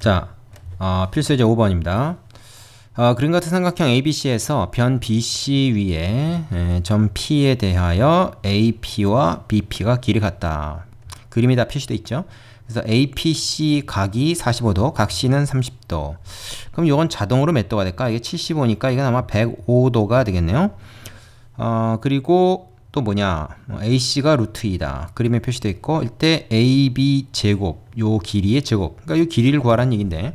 자, 필수 예제 5번입니다. 그림 같은 삼각형 ABC에서 변 BC 위에 점 P에 대하여 AP와 BP가 길이 같다. 그림이 다 표시되어 있죠. 그래서 APC 각이 45도, 각 C는 30도. 그럼 이건 자동으로 몇 도가 될까? 이게 75니까 이건 아마 105도가 되겠네요. 그리고 또 뭐냐? AC가 루트 2다. 그림에 표시되어 있고, 이때 AB 제곱, 요 길이의 제곱. 그러니까 요 길이를 구하라는 얘기인데,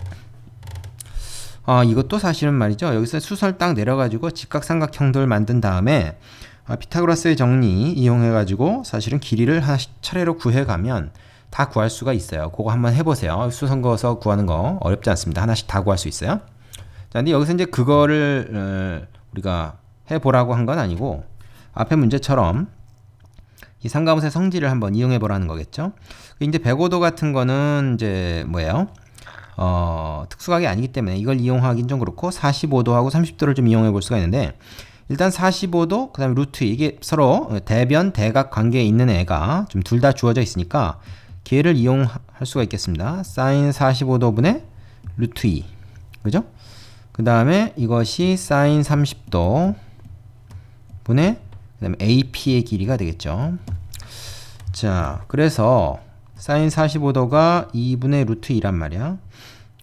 이것도 사실은 말이죠. 여기서 수설 딱 내려가지고 직각삼각형들 만든 다음에 피타고라스의 정리 이용해가지고 사실은 길이를 하나씩 차례로 구해가면 다 구할 수가 있어요. 그거 한번 해보세요. 수선 그어서 구하는 거 어렵지 않습니다. 하나씩 다 구할 수 있어요. 자, 근데 여기서 이제 그거를 우리가 해보라고 한 건 아니고 앞에 문제처럼 이 삼가분의 성질을 한번 이용해 보라는 거겠죠. 이제 105도 같은 거는 이제 뭐예요? 특수각이 아니기 때문에 이걸 이용하긴 좀 그렇고 45도하고 30도를 좀 이용해 볼 수가 있는데, 일단 45도 그 다음에 루트 이게 서로 대변 대각 관계에 있는 애가 좀 둘 다 주어져 있으니까 걔를 이용할 수가 있겠습니다. 사인 45도분의 루트 2, 그죠? 그 다음에 이것이 사인 30도 분의 그 다음에 AP의 길이가 되겠죠. 자, 그래서 사인 45도가 2분의 루트 2란 말이야.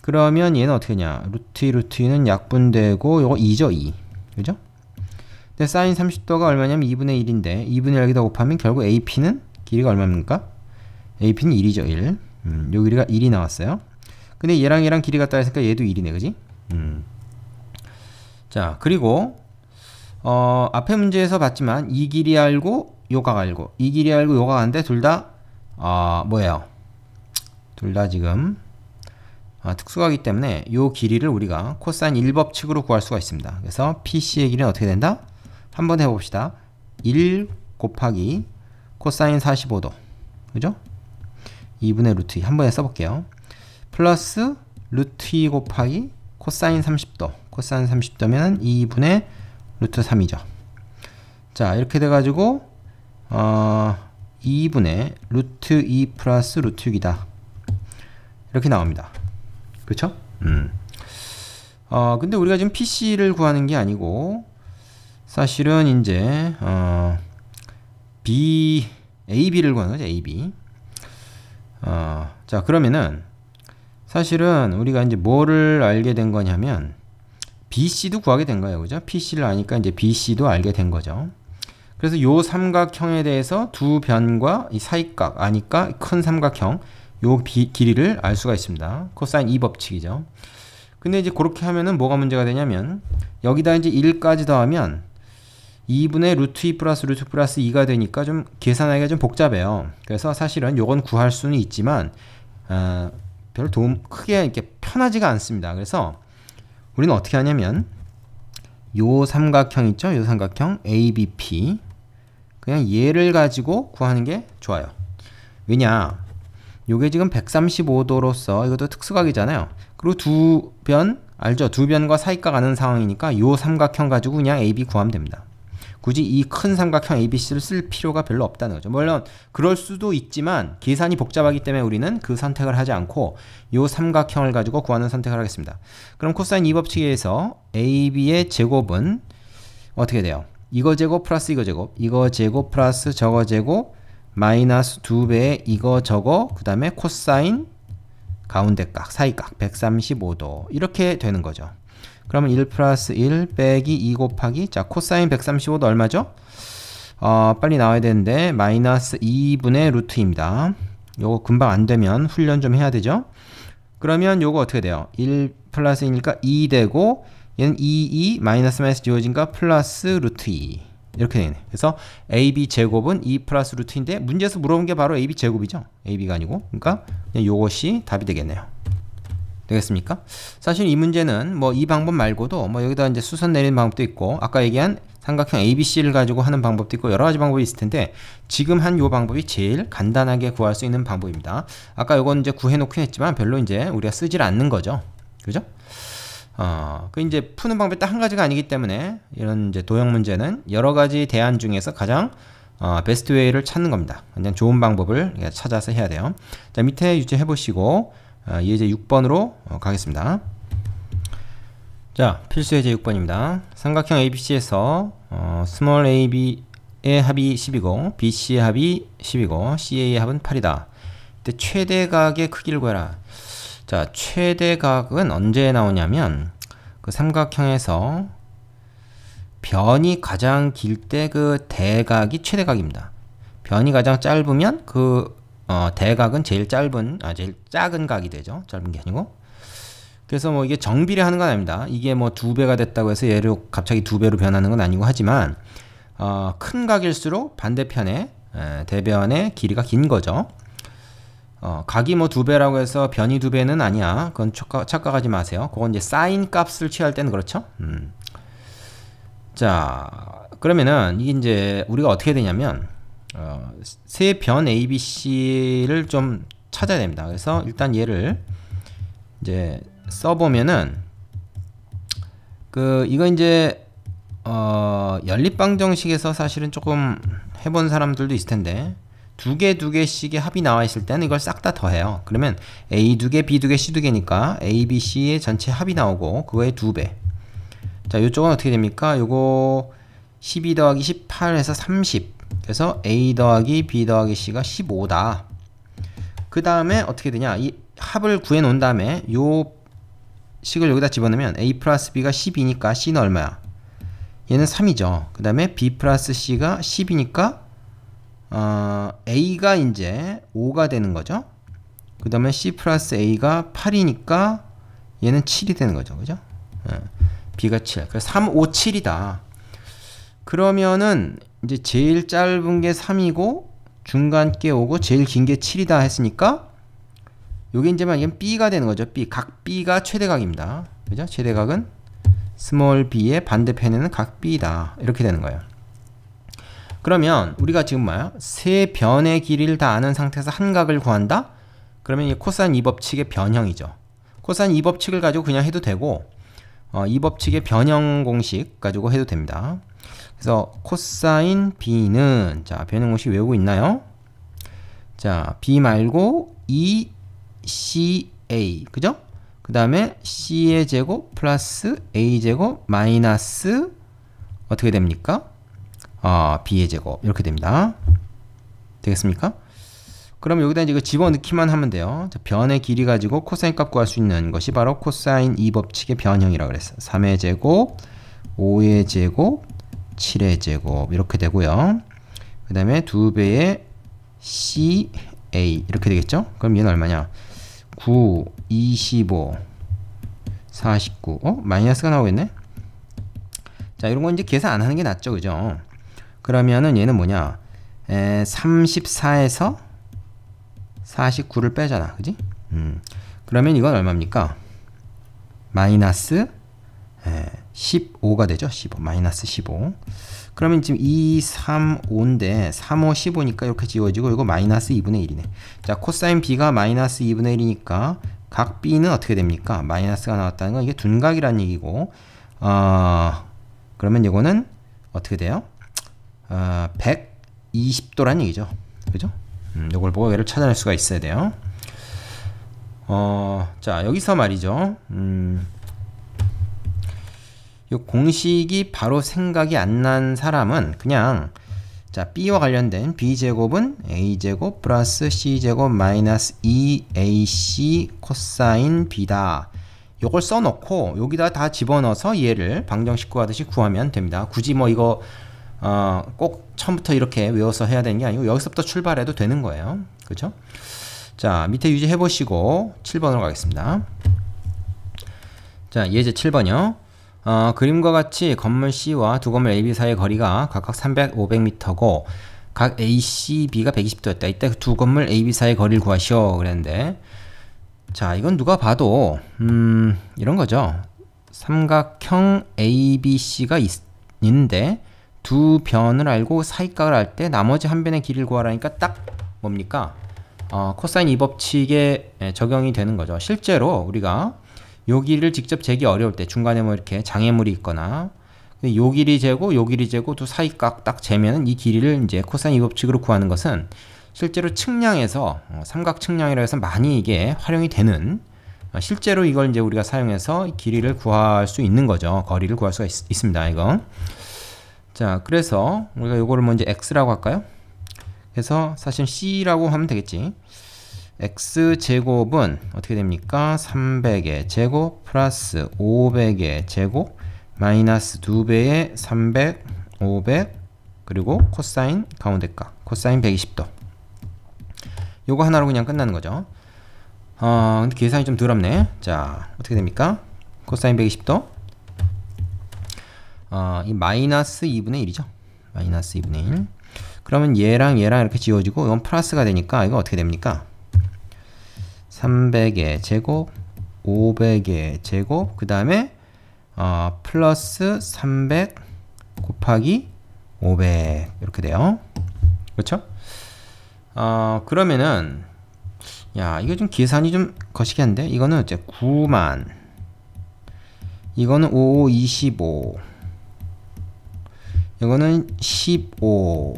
그러면 얘는 어떻게 하냐? 루트 2는 약분되고 요거 2죠, 2. 그죠? 근데 사인 30도가 얼마냐면 2분의 1인데 2분의 1 여기다 곱하면 결국 AP는 길이가 얼마입니까? AP는 1이죠, 1. 요 길이가 1이 나왔어요. 근데 얘랑 얘랑 길이 같다 했으니까 얘도 1이네, 그지? 자, 그리고 앞에 문제에서 봤지만 이 길이 알고 요각 알고 이 길이 알고 요각 아는데 둘 다 뭐예요? 둘 다 지금 특수각이기 때문에 요 길이를 우리가 코사인 1법칙으로 구할 수가 있습니다. 그래서 PC의 길이는 어떻게 된다? 한번 해봅시다. 1 곱하기 코사인 45도, 그죠? 2분의 루트 2 한 번에 써볼게요. 플러스 루트 2 곱하기 코사인 30도, 코사인 30도면 2분의 루트 3이죠. 자, 이렇게 돼가지고 2분의 루트 2 플러스 루트 6이다. 이렇게 나옵니다. 그렇죠? 근데 우리가 지금 PC를 구하는 게 아니고 사실은 이제 AB를 구하는 거죠. AB. 자, 그러면은 사실은 우리가 이제 뭐를 알게 된 거냐면 BC도 구하게 된 거예요. 그죠? PC를 아니까 이제 BC도 알게 된 거죠. 그래서 요 삼각형에 대해서 두 변과 이 사이각 아니까 큰 삼각형 요 길이를 알 수가 있습니다. 코사인 2법칙이죠. 근데 이제 그렇게 하면은 뭐가 문제가 되냐면 여기다 이제 1까지 더하면 2분의 루트 2 플러스 루트 플러스 2가 되니까 좀 계산하기가 좀 복잡해요. 그래서 사실은 요건 구할 수는 있지만 별 도움 크게 이렇게 편하지가 않습니다. 그래서 우리는 어떻게 하냐면 요 삼각형 있죠? 요 삼각형 ABP 그냥 얘를 가지고 구하는 게 좋아요. 왜냐? 요게 지금 135도로서 이것도 특수각이잖아요. 그리고 두 변 알죠? 두 변과 사이각 아는 상황이니까 요 삼각형 가지고 그냥 AB 구하면 됩니다. 굳이 이 큰 삼각형 ABC를 쓸 필요가 별로 없다는 거죠. 물론 그럴 수도 있지만 계산이 복잡하기 때문에 우리는 그 선택을 하지 않고 요 삼각형을 가지고 구하는 선택을 하겠습니다. 그럼 코사인 2법칙에 의해서 AB의 제곱은 어떻게 돼요? 이거 제곱 플러스 이거 제곱, 이거 제곱 플러스 저거 제곱 마이너스 2배의 이거 저거 그 다음에 코사인 가운데각 사이각 135도 이렇게 되는 거죠. 그러면 1 플러스 1 빼기 2 곱하기 자 코사인 135도 얼마죠? 빨리 나와야 되는데 마이너스 2분의 루트입니다. 요거 금방 안 되면 훈련 좀 해야 되죠. 그러면 요거 어떻게 돼요? 1 플러스 1이니까 2 되고 얘는 2 마이너스 마이너스 지워진가 플러스 루트 2 이렇게 되네. 그래서 AB 제곱은 2 플러스 루트인데 문제에서 물어본 게 바로 AB 제곱이죠. AB가 아니고. 그러니까 그냥 요것이 답이 되겠네요. 되겠습니까? 사실 이 문제는 뭐 이 방법 말고도 뭐 여기다 이제 수선 내리는 방법도 있고 아까 얘기한 삼각형 ABC를 가지고 하는 방법도 있고 여러 가지 방법이 있을 텐데 지금 한 요 방법이 제일 간단하게 구할 수 있는 방법입니다. 아까 요건 이제 구해 놓긴 했지만 별로 이제 우리가 쓰질 않는 거죠. 그죠? 그 이제 푸는 방법이 딱 한 가지가 아니기 때문에 이런 이제 도형 문제는 여러 가지 대안 중에서 가장 베스트 웨이를 찾는 겁니다. 그냥 좋은 방법을 찾아서 해야 돼요. 자, 밑에 유지해 보시고 예제 6번으로 가겠습니다. 자, 필수 예제 6번입니다. 삼각형 ABC에서 스몰 AB의 합이 10이고 BC의 합이 10이고 CA의 합은 8이다. 이때 최대각의 크기를 구해라. 자, 최대각은 언제 나오냐면 그 삼각형에서 변이 가장 길 때 그 대각이 최대각입니다. 변이 가장 짧으면 그 대각은 제일 작은 각이 되죠. 짧은 게 아니고. 그래서 뭐 이게 정비례하는 건 아닙니다. 이게 뭐 2배가 됐다고 해서 얘를 갑자기 2배로 변하는 건 아니고 하지만 큰 각일수록 반대편에 대변의 길이가 긴 거죠. 각이 뭐 2배라고 해서 변이 2배는 아니야. 그건 착각하지 마세요. 그건 이제 사인 값을 취할 때는 그렇죠. 자, 그러면은 이게 이제 우리가 어떻게 되냐면 세 변 ABC를 좀 찾아야 됩니다. 그래서 일단 얘를 이제 써보면은 이거 이제 연립방정식에서 사실은 조금 해본 사람들도 있을 텐데 두 개씩의 합이 나와 있을 때는 이걸 싹 다 더해요. 그러면 A 2개, B 2개, C 2개니까 A, B, C의 전체 합이 나오고 그거의 2배. 자, 이쪽은 어떻게 됩니까? 요거 12 더하기 18 해서 30. 그래서 A 더하기 B 더하기 C가 15다. 그 다음에 어떻게 되냐? 이 합을 구해 놓은 다음에 요 식을 여기다 집어넣으면 A 플러스 B가 10이니까 C는 얼마야? 얘는 3이죠. 그 다음에 B 플러스 C가 10이니까 A가 이제 5가 되는 거죠. 그 다음에 C 플러스 A가 8이니까 얘는 7이 되는 거죠. 그죠? B가 7. 그래서 3, 5, 7이다. 그러면은 이제 제일 짧은 게 3이고 중간 게 5고 제일 긴 게 7이다 했으니까 요게 이제 이게 B가 되는 거죠. B. 각 B가 최대각입니다. 그죠? 최대각은 스몰 b의 반대편에는 각 B다. 이렇게 되는 거예요. 그러면 우리가 지금 뭐야? 세 변의 길이를 다 아는 상태에서 한 각을 구한다? 그러면 이 코사인 2법칙의 변형이죠. 코사인 2법칙을 가지고 그냥 해도 되고 이 법칙의 변형 공식 가지고 해도 됩니다. 그래서 코사인 B는 자, 변형 공식 외우고 있나요? 자, B 말고 ECA. 그죠? 그 다음에 C의 제곱 플러스 A 제곱 마이너스 어떻게 됩니까? B의 제곱 이렇게 됩니다. 되겠습니까? 그럼 여기다 이제 이거 집어넣기만 하면 돼요. 자, 변의 길이 가지고 코사인 값 구할 수 있는 것이 바로 코사인 2법칙의 변형이라고 그랬어요. 3의 제곱, 5의 제곱, 7의 제곱 이렇게 되고요. 그 다음에 2배의 CA 이렇게 되겠죠? 그럼 얘는 얼마냐? 9, 25, 49 마이너스가 나오겠네? 자, 이런 건 이제 계산 안 하는 게 낫죠. 그죠? 그러면은 얘는 뭐냐? 34에서 49를 빼잖아. 그지? 그러면 이건 얼마입니까? 마이너스 15가 되죠. 15. 마이너스 15. 그러면 지금 2, 3, 5인데 3, 5, 15니까 이렇게 지워지고 이거 마이너스 2분의 1이네. 자, 코사인 B가 마이너스 2분의 1이니까 각 B는 어떻게 됩니까? 마이너스가 나왔다는 건 이게 둔각이라는 얘기고 그러면 이거는 어떻게 돼요? 120도라는 얘기죠. 그죠? 요걸 보고 얘를 찾아낼 수가 있어야 돼요. 자, 여기서 말이죠. 요 공식이 바로 생각이 안 난 사람은 그냥 자, B와 관련된 B제곱은 A제곱 플러스 C제곱 마이너스 2AC 코사인 B다. 요걸 써놓고 여기다 다 집어넣어서 얘를 방정식 구하듯이 구하면 됩니다. 굳이 뭐 이거 꼭 처음부터 이렇게 외워서 해야 되는 게 아니고 여기서부터 출발해도 되는 거예요. 그렇죠? 자, 밑에 유지해 보시고 7번으로 가겠습니다. 자, 예제 7번이요. 그림과 같이 건물 C와 두 건물 AB 사이의 거리가 각각 300, 500m고 각 AC, B가 120도였다. 이때 두 건물 AB 사이의 거리를 구하시오 그랬는데 자, 이건 누가 봐도 이런 거죠. 삼각형 ABC가 있는데 두 변을 알고 사이각을 알 때 나머지 한 변의 길이를 구하라니까 딱 뭡니까? 코사인 2법칙에 적용이 되는 거죠. 실제로 우리가 요 길이를 직접 재기 어려울 때 중간에 뭐 이렇게 장애물이 있거나 요 길이 재고 요 길이 재고 두 사이각 딱 재면은 이 길이를 이제 코사인 2법칙으로 구하는 것은 실제로 측량에서 삼각 측량이라 해서 많이 이게 활용이 되는 실제로 이걸 이제 우리가 사용해서 길이를 구할 수 있는 거죠. 거리를 구할 수가 있습니다. 이거. 자, 그래서 우리가 요거를 먼저 x라고 할까요? 그래서 사실 c라고 하면 되겠지. x제곱은 어떻게 됩니까? 300의 제곱 플러스 500의 제곱 마이너스 2배의 300, 500 그리고 코사인 가운데 값 코사인 120도. 요거 하나로 그냥 끝나는 거죠. 근데 계산이 좀 더럽네. 자, 어떻게 됩니까? 코사인 120도 이 마이너스 2분의 1이죠. 마이너스 2분의 1. 그러면 얘랑 얘랑 이렇게 지워지고 이건 플러스가 되니까 이거 어떻게 됩니까? 300의 제곱 500의 제곱 그 다음에 플러스 300 곱하기 500 이렇게 돼요. 그렇죠? 그러면은 야, 이거 좀 계산이 좀 거시기한데 이거는 이제 9만 이거는 5, 25 이거는 15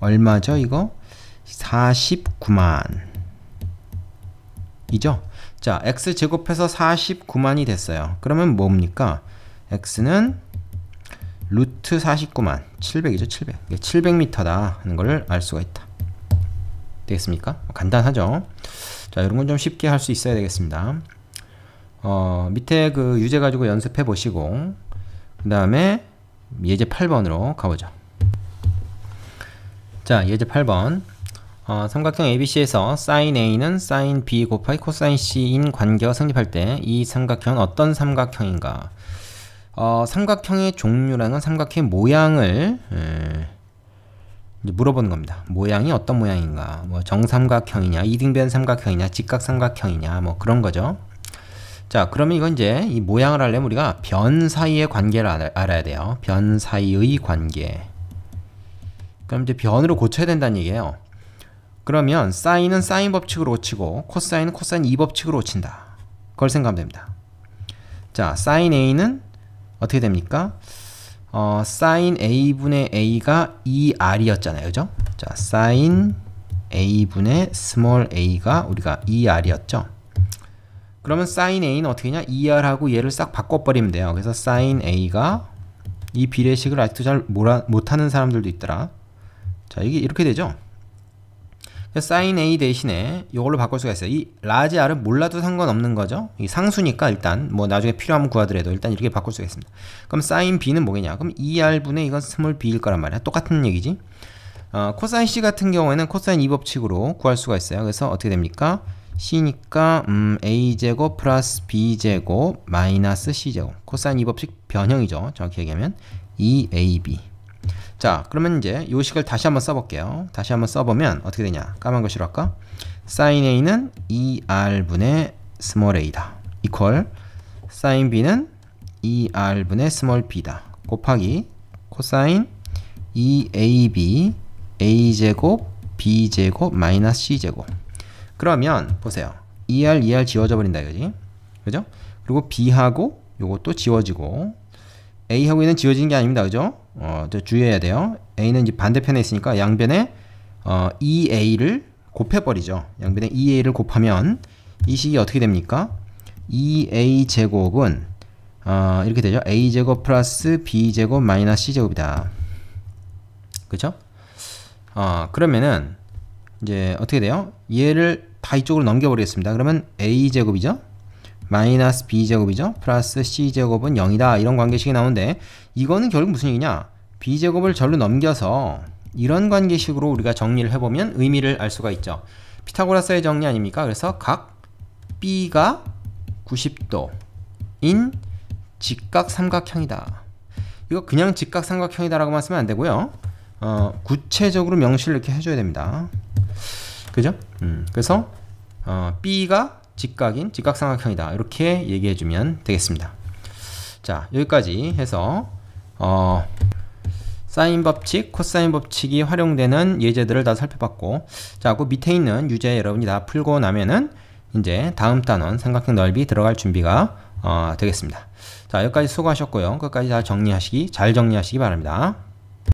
얼마죠 이거? 49만 이죠? 자, x제곱해서 49만이 됐어요. 그러면 뭡니까? x는 루트 49만 700이죠. 700 이게 700m다 하는 걸 알 수가 있다. 되겠습니까? 간단하죠? 자, 이런 건 좀 쉽게 할 수 있어야 되겠습니다. 밑에 그 유제 가지고 연습해 보시고 그 다음에 예제 8번으로 가보죠. 자, 예제 8번 삼각형 ABC에서 sin A는 sin B 곱하기 코사인 C인 관계가 성립할 때 이 삼각형은 어떤 삼각형인가? 삼각형의 종류라는 건 삼각형의 모양을 이제 물어보는 겁니다. 모양이 어떤 모양인가? 뭐 정삼각형이냐, 이등변 삼각형이냐, 직각삼각형이냐, 뭐 그런 거죠. 자, 그러면 이건 이제 이 모양을 알려면 우리가 변 사이의 관계를 알아야 돼요. 변 사이의 관계. 그럼 이제 변으로 고쳐야 된다는 얘기예요. 그러면 사인은 사인 법칙으로 고치고 코사인은 코사인 2법칙으로 고친다. 그걸 생각하면 됩니다. 자, 사인 A는 어떻게 됩니까? 사인 A분의 A가 2R이었잖아요. 그죠? 자, 사인 A분의 스몰 a가 우리가 2R이었죠. 그러면 사인 A는 어떻게 하냐? 2R하고 얘를 싹 바꿔버리면 돼요. 그래서 사인 A가 이 비례식을 아직도 잘 못하는 사람들도 있더라. 자, 이게 이렇게 되죠. 사인 A 대신에 이걸로 바꿀 수가 있어요. 이 라지 R은 몰라도 상관없는 거죠. 이 상수니까 일단 뭐 나중에 필요하면 구하더라도 일단 이렇게 바꿀 수가 있습니다. 그럼 사인 B는 뭐겠냐? 그럼 2R분의 이건 스몰 b일 거란 말이야. 똑같은 얘기지. 코사인 C 같은 경우에는 코사인 2법칙으로 구할 수가 있어요. 그래서 어떻게 됩니까? C니까 A제곱 플러스 B제곱 마이너스 C제곱 코사인 2법칙 변형이죠. 정확히 얘기하면 2AB. 자, 그러면 이제 요 식을 다시 한번 써볼게요. 다시 한번 써보면 어떻게 되냐? 까만 글씨로 할까? sin A는 2R분의 스몰 a다. 이퀄 sin B는 2R분의 스몰 b다. 곱하기 코사인 2AB A제곱 B제곱 마이너스 C제곱. 그러면 보세요. 2R 지워져 버린다 이거지. 그죠? 그리고 B하고 요것도 지워지고 A하고 얘는 지워지는 게 아닙니다. 그죠? 또 주의해야 돼요. A는 이제 반대편에 있으니까 양변에 2A를 곱해버리죠. 양변에 2A를 곱하면 이 식이 어떻게 됩니까? 2A 제곱은 이렇게 되죠. A제곱 플러스 B제곱 마이너스 C제곱이다. 그죠? 그러면은 이제 어떻게 돼요? 얘를 다 이쪽으로 넘겨버리겠습니다. 그러면 A제곱이죠. 마이너스 B제곱이죠. 플러스 C제곱은 0이다. 이런 관계식이 나오는데 이거는 결국 무슨 얘기냐? B제곱을 절로 넘겨서 이런 관계식으로 우리가 정리를 해보면 의미를 알 수가 있죠. 피타고라스의 정리 아닙니까? 그래서 각 B가 90도인 직각삼각형이다. 이거 그냥 직각삼각형이다 라고만 쓰면 안 되고요. 구체적으로 명시를 이렇게 해줘야 됩니다. 그죠? 그래서 B가 직각인 직각삼각형이다. 이렇게 얘기해주면 되겠습니다. 자, 여기까지 해서 사인 법칙, 코사인 법칙이 활용되는 예제들을 다 살펴봤고, 자, 그 밑에 있는 유제 여러분이 다 풀고 나면은 이제 다음 단원 삼각형 넓이 들어갈 준비가 되겠습니다. 자, 여기까지 수고하셨고요. 끝까지 잘 정리하시기 바랍니다.